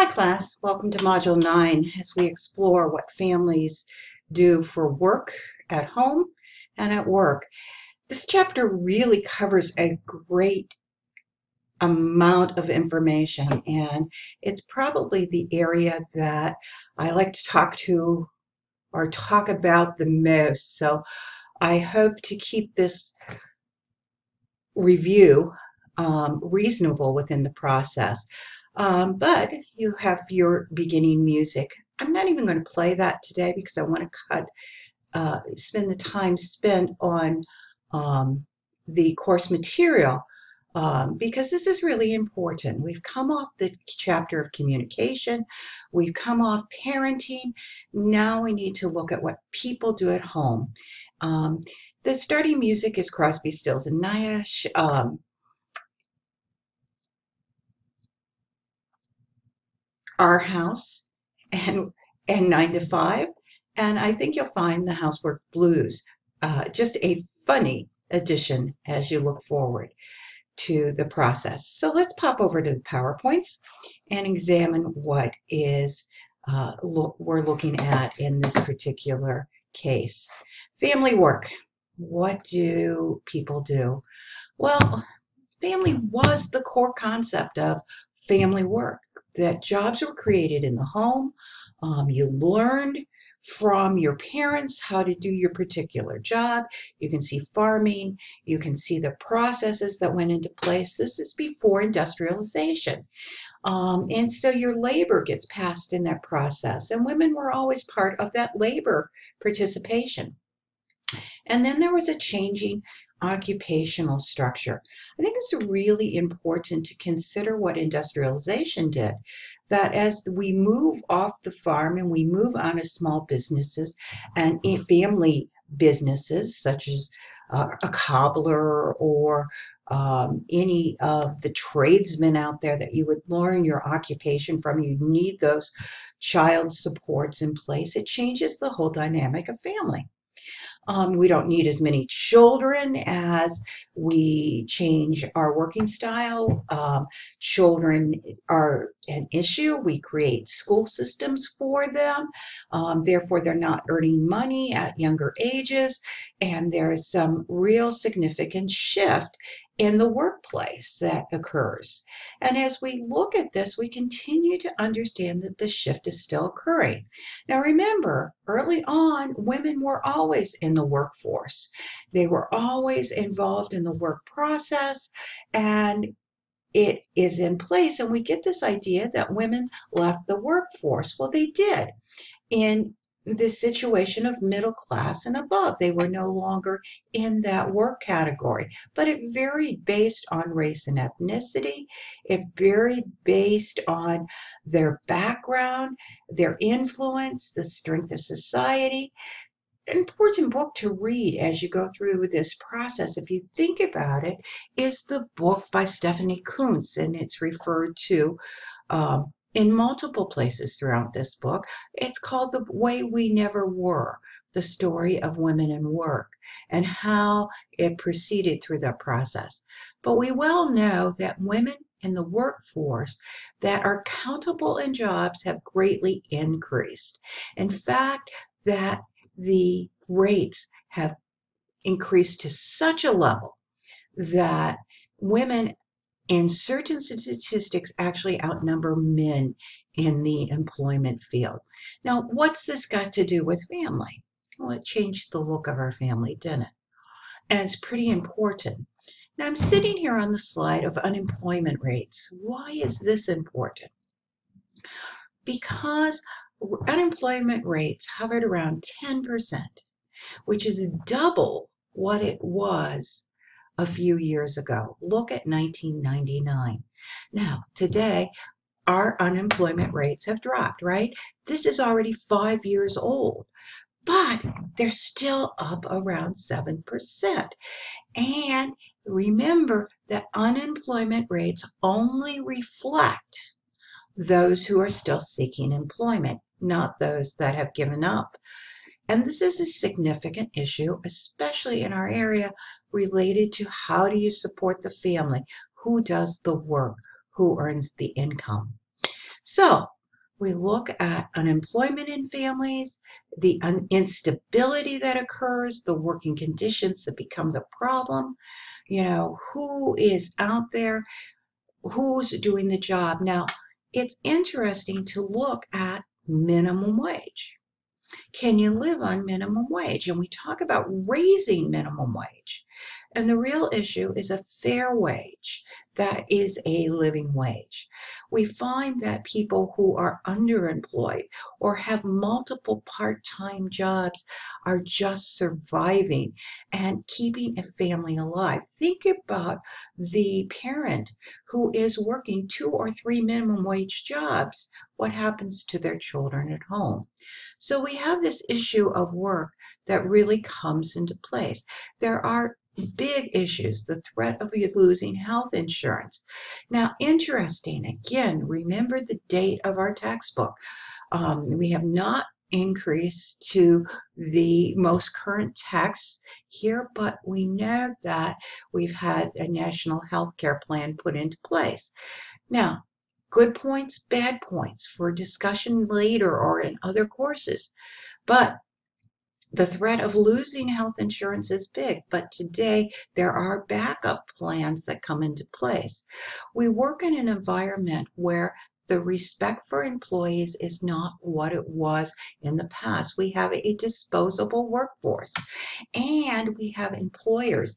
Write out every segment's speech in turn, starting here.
Hi class, welcome to Module 9 as we explore what families do for work at home and at work. This chapter really covers a great amount of information, and it's probably the area that I like to talk about the most. So I hope to keep this review reasonable within the process. But you have your beginning music. I'm not even going to play that today because I want to spend the time spent on the course material because this is really important. We've come off the chapter of communication. We've come off parenting. Now we need to look at what people do at home. The starting music is Crosby, Stills, and Nash. Our House and 9 to 5, and I think you'll find the Housework Blues just a funny addition as you look forward to the process. So let's pop over to the PowerPoints and examine what is we're looking at in this particular case. Family work. What do people do? Well, family was the core concept of family work, that jobs were created in the home. You learned from your parents how to do your particular job. You can see farming. You can see the processes that went into place. This is before industrialization. And so your labor gets passed in that process, and women were always part of that labor participation. And then there was a changing occupational structure. I think it's really important to consider what industrialization did, that as we move off the farm and we move on to small businesses and family businesses, such as a cobbler or any of the tradesmen out there that you would learn your occupation from, you need those child supports in place. It changes the whole dynamic of family. We don't need as many children as we change our working style. Children are an issue. We create school systems for them. Therefore, they're not earning money at younger ages. And there's some real significant shift in the workplace that occurs. And as we look at this, we continue to understand that the shift is still occurring. Now, remember, early on, women were always in the workforce. They were always involved in the work process, and it is in place. And we get this idea that women left the workforce. Well, they did in this situation of middle class and above. They were no longer in that work category, but it varied based on race and ethnicity. It varied based on their background, their influence, the strength of society. An important book to read as you go through this process, if you think about it, is the book by Stephanie Coontz, and it's referred to in multiple places throughout this book. It's called The Way We Never Were, the story of women in work and how it proceeded through that process. But we well know that women in the workforce that are countable in jobs have greatly increased. In fact, that the rates have increased to such a level that women in certain statistics actually outnumber men in the employment field. Now, what's this got to do with family? Well, it changed the look of our family, didn't it? And it's pretty important. Now, I'm sitting here on the slide of unemployment rates. Why is this important? Because unemployment rates hovered around 10%, which is double what it was a few years ago. Look at 1999. Now, today, our unemployment rates have dropped, right? This is already 5 years old, but they're still up around 7%. And remember that unemployment rates only reflect those who are still seeking employment, not those that have given up. And this is a significant issue, especially in our area related to how do you support the family? Who does the work? Who earns the income? So We look at unemployment in families, the instability that occurs, the working conditions that become the problem, who is out there, who's doing the job. Now, it's interesting to look at minimum wage. Can you live on minimum wage? And we talk about raising minimum wage. And the real issue is a fair wage that is a living wage. We find that people who are underemployed or have multiple part-time jobs are just surviving and keeping a family alive. Think about the parent who is working 2 or 3 minimum wage jobs. What happens to their children at home? So we have this issue of work that really comes into place. There are big issues, the threat of you losing health insurance. Now, interesting, again, remember the date of our textbook. We have not increased to the most current text here, but we know that we've had a national health care plan put into place. Now, good points, bad points for discussion later or in other courses. But the threat of losing health insurance is big, but today there are backup plans that come into place. We work in an environment where the respect for employees is not what it was in the past. We have a disposable workforce, and we have employers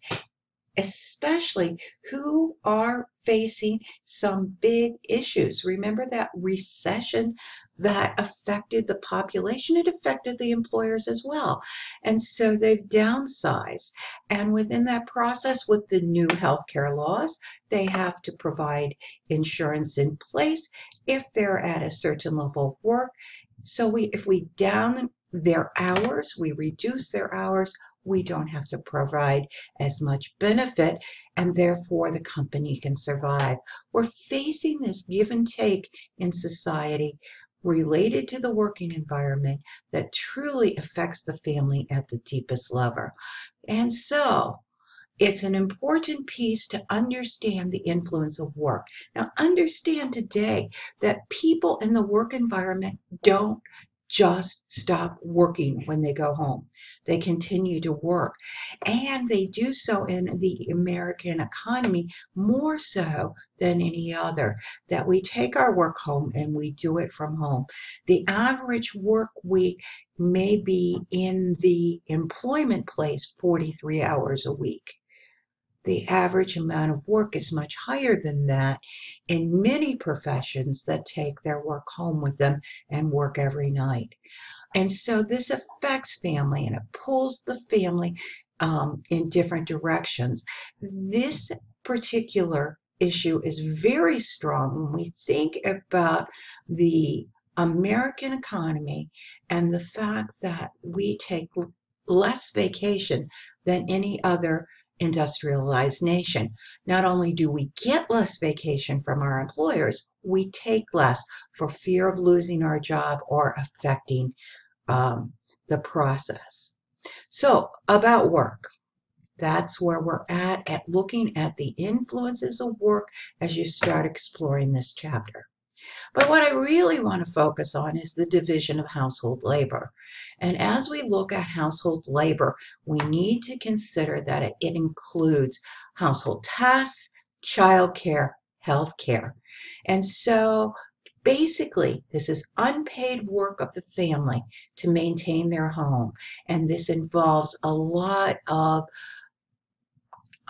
especially who are facing some big issues. Remember that recession that affected the population? It affected the employers as well. And so they've downsized. And within that process, with the new healthcare laws, they have to provide insurance in place if they're at a certain level of work. So if we down their hours, we reduce their hours, we don't have to provide as much benefit, and therefore the company can survive. We're facing this give and take in society related to the working environment that truly affects the family at the deepest level. And so it's an important piece to understand the influence of work. Now, understand today that people in the work environment don't just stop working when they go home. They continue to work, and they do so in the American economy more so than any other, that we take our work home and we do it from home. The average work week may be in the employment place 43 hours a week. The average amount of work is much higher than that in many professions that take their work home with them and work every night. And so this affects family, and it pulls the family in different directions. This particular issue is very strong when we think about the American economy and the fact that we take less vacation than any other industrialized nation. Not only do we get less vacation from our employers, we take less for fear of losing our job or affecting the process. So about work, that's where we're at looking at the influences of work as you start exploring this chapter. But what I really want to focus on is the division of household labor. And as we look at household labor, we need to consider that it includes household tasks, childcare, healthcare. And so basically, this is unpaid work of the family to maintain their home. And this involves a lot of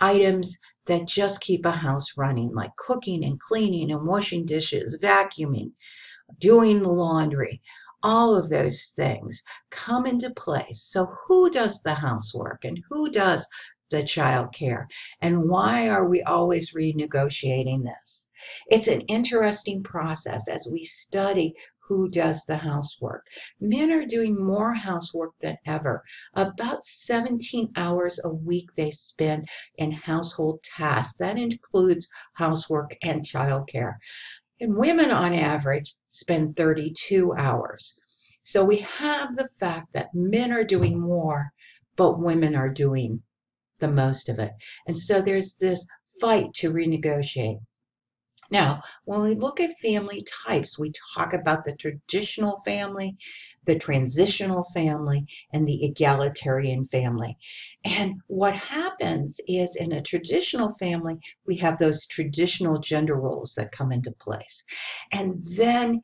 items that just keep a house running, like cooking and cleaning and washing dishes, vacuuming, doing the laundry. All of those things come into place. So who does the housework and who does the child care? And why are we always renegotiating this? It's an interesting process as we study who does the housework. Men are doing more housework than ever. About 17 hours a week they spend in household tasks. That includes housework and childcare. And women on average spend 32 hours. So we have the fact that men are doing more, but women are doing the most of it. And so there's this fight to renegotiate. Now, when we look at family types, we talk about the traditional family, the transitional family, and the egalitarian family. And what happens is in a traditional family, we have those traditional gender roles that come into place. And then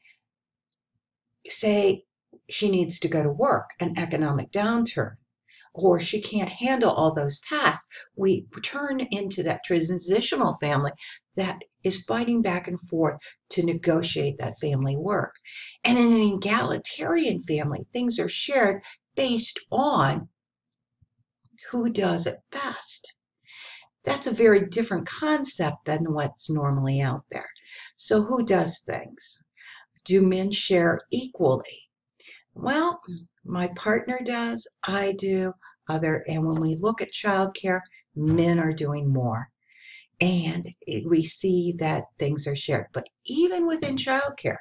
say she needs to go to work, an economic downturn, or she can't handle all those tasks, we turn into that transitional family that is fighting back and forth to negotiate that family work. And in an egalitarian family, things are shared based on who does it best. That's a very different concept than what's normally out there. So, who does things? Do men share equally? Well, my partner does, I do, and when we look at childcare, men are doing more. And we see that things are shared. But even within childcare,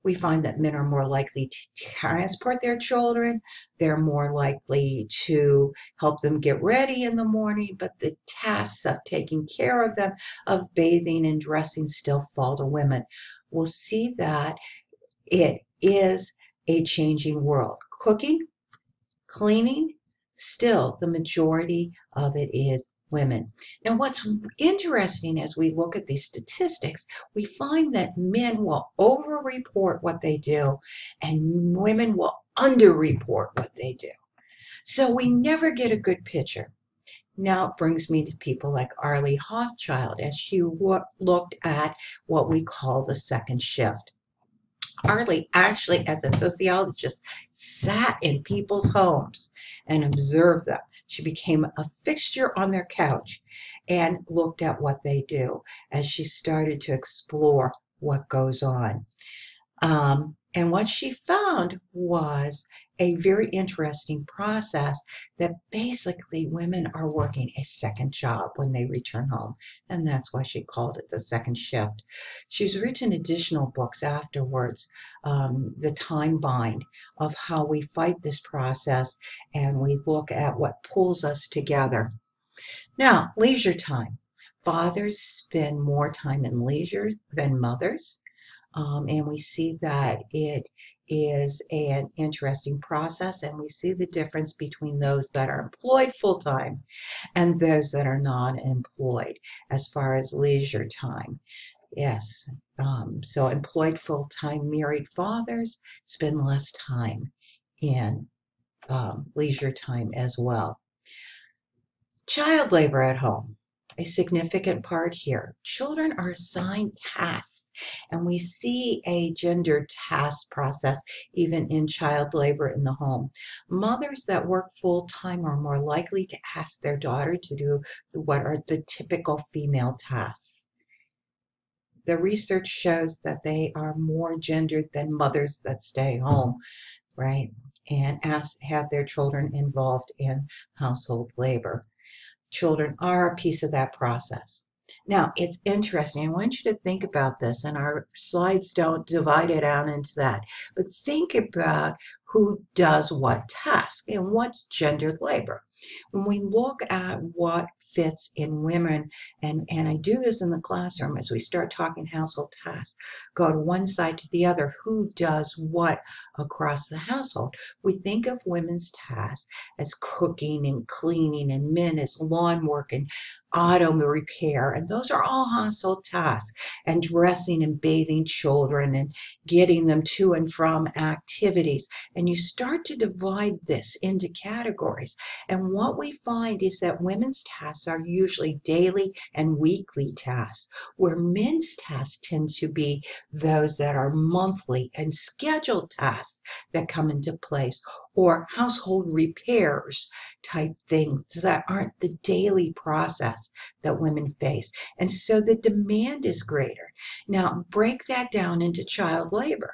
we find that men are more likely to transport their children. They're more likely to help them get ready in the morning, but the tasks of taking care of them, of bathing and dressing, still fall to women. We'll see that it is a changing world. Cooking, cleaning, still the majority of it is women. Now, what's interesting as we look at these statistics, we find that men will overreport what they do and women will underreport what they do. So we never get a good picture. Now it brings me to people like Arlie Hochschild as she looked at what we call the second shift. Arlie actually, as a sociologist, sat in people's homes and observed them. She became a fixture on their couch and looked at what they do as she started to explore what goes on. And what she found was a very interesting process that basically women are working a second job when they return home. And that's why she called it the second shift. She's written additional books afterwards, The Time Bind, of how we fight this process and we look at what pulls us together. Now, leisure time. Fathers spend more time in leisure than mothers. And we see that it is an interesting process, and we see the difference between those that are employed full time and those that are non employed as far as leisure time. Yes, so employed full time married fathers spend less time in leisure time as well. Child labor at home, a significant part here. Children are assigned tasks, and we see a gendered task process even in child labor in the home. Mothers that work full time are more likely to ask their daughter to do what are the typical female tasks. The research shows that they are more gendered than mothers that stay home, right? And have their children involved in household labor. Children are a piece of that process. Now, it's interesting. I want you to think about this, and our slides don't divide it out into that. But think about who does what task and what's gendered labor. When we look at what fits in women, and I do this in the classroom as we start talking household tasks, go to one side to the other, who does what across the household. We think of women's tasks as cooking and cleaning, and men as lawn work and auto repair, and those are all household tasks, and dressing and bathing children and getting them to and from activities. And you start to divide this into categories, and what we find is that women's tasks are usually daily and weekly tasks, where men's tasks tend to be those that are monthly and scheduled tasks that come into place, or household repairs type things that aren't the daily process that women face. And so the demand is greater. Now, break that down into child labor,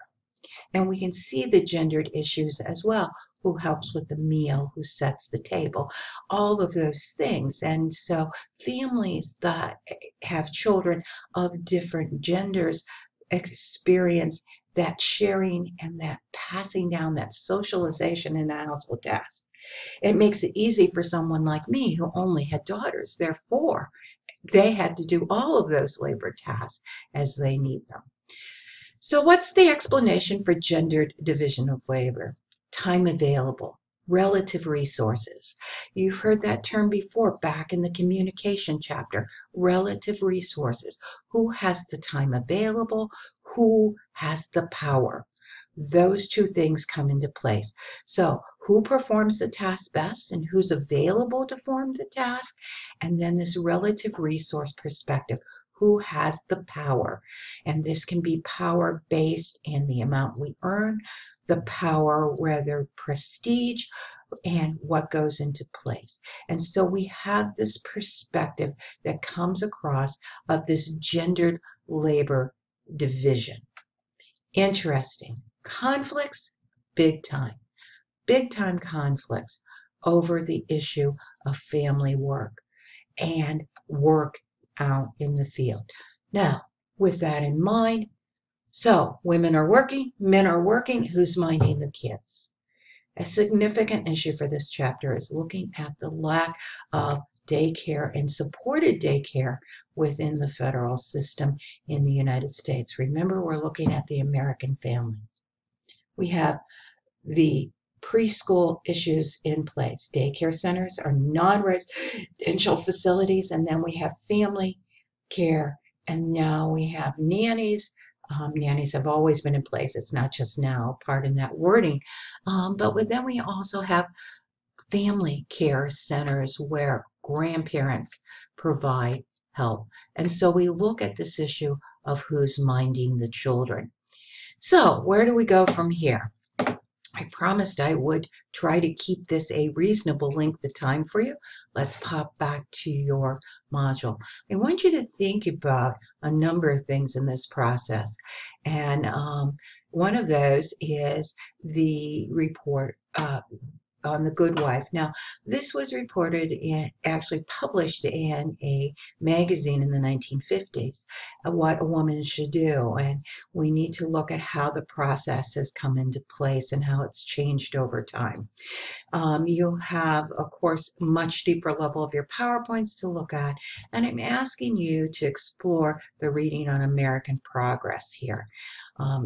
and we can see the gendered issues as well. Who helps with the meal, who sets the table, all of those things. And so families that have children of different genders experience that sharing and that passing down, that socialization in a household task. It makes it easy for someone like me who only had daughters. Therefore, They had to do all of those labor tasks as they need them. So what's the explanation for gendered division of labor? Time available, relative resources. You've heard that term before back in the communication chapter, relative resources. Who has the time available? Who has the power? Those two things come into place. So who performs the task best and who's available to perform the task? And then this relative resource perspective. Who has the power? And this can be power based in the amount we earn, the power, whether prestige, and what goes into place. And so we have this perspective that comes across of this gendered labor division. Interesting. Conflicts, big time conflicts over the issue of family work and work out in the field. Now, with that in mind, so women are working, men are working, who's minding the kids? A significant issue for this chapter is looking at the lack of daycare and supported daycare within the federal system in the United States. Remember, we're looking at the American family. We have the preschool issues in place. Daycare centers are non-residential facilities, and then we have family care, and now we have nannies. Nannies have always been in place. It's not just now, pardon that wording. But then we also have family care centers where grandparents provide help. And so we look at this issue of who's minding the children. So where do we go from here? I promised I would try to keep this a reasonable length of time for you. Let's pop back to your module. I want you to think about a number of things in this process. And one of those is the report on the Good Wife. Now, this was reported in, actually published in a magazine in the 1950s, what a woman should do. And we need to look at how the process has come into place and how it's changed over time. You have, of course, much deeper level of your PowerPoints to look at, and I'm asking you to explore the reading on American progress here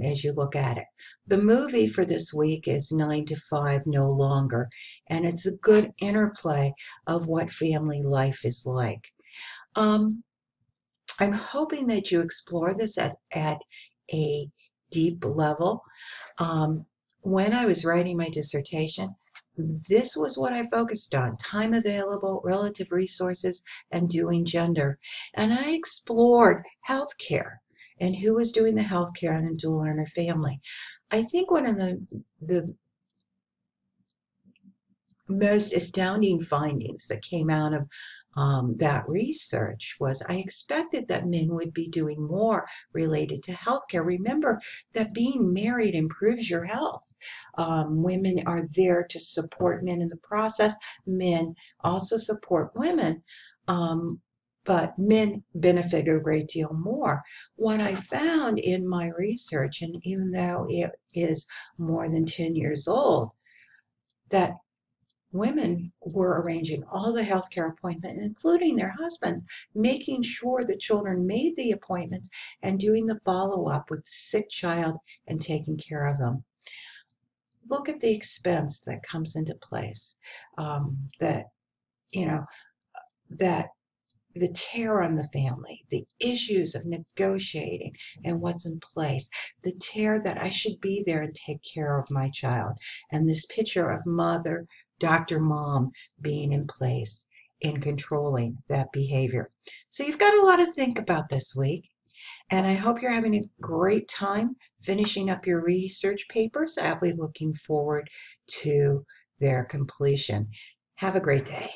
as you look at it. The movie for this week is 9 to 5 No Longer, and it's a good interplay of what family life is like. I'm hoping that you explore this at a deep level. When I was writing my dissertation, this was what I focused on: time available, relative resources, and doing gender. And I explored healthcare and who was doing the healthcare on a dual learner family. I think one of the most astounding findings that came out of that research was I expected that men would be doing more related to healthcare. Remember that being married improves your health. Women are there to support men in the process. Men also support women, but men benefit a great deal more. What I found in my research, and even though it is more than 10 years old, that women were arranging all the healthcare appointments, including their husbands, making sure the children made the appointments and doing the follow-up with the sick child and taking care of them. Look at the expense that comes into place, that the tear on the family, the issues of negotiating and what's in place, the tear that I should be there and take care of my child, and this picture of mother, Dr. Mom being in place in controlling that behavior. So you've got a lot to think about this week, and I hope you're having a great time finishing up your research papers. I'll be looking forward to their completion. Have a great day.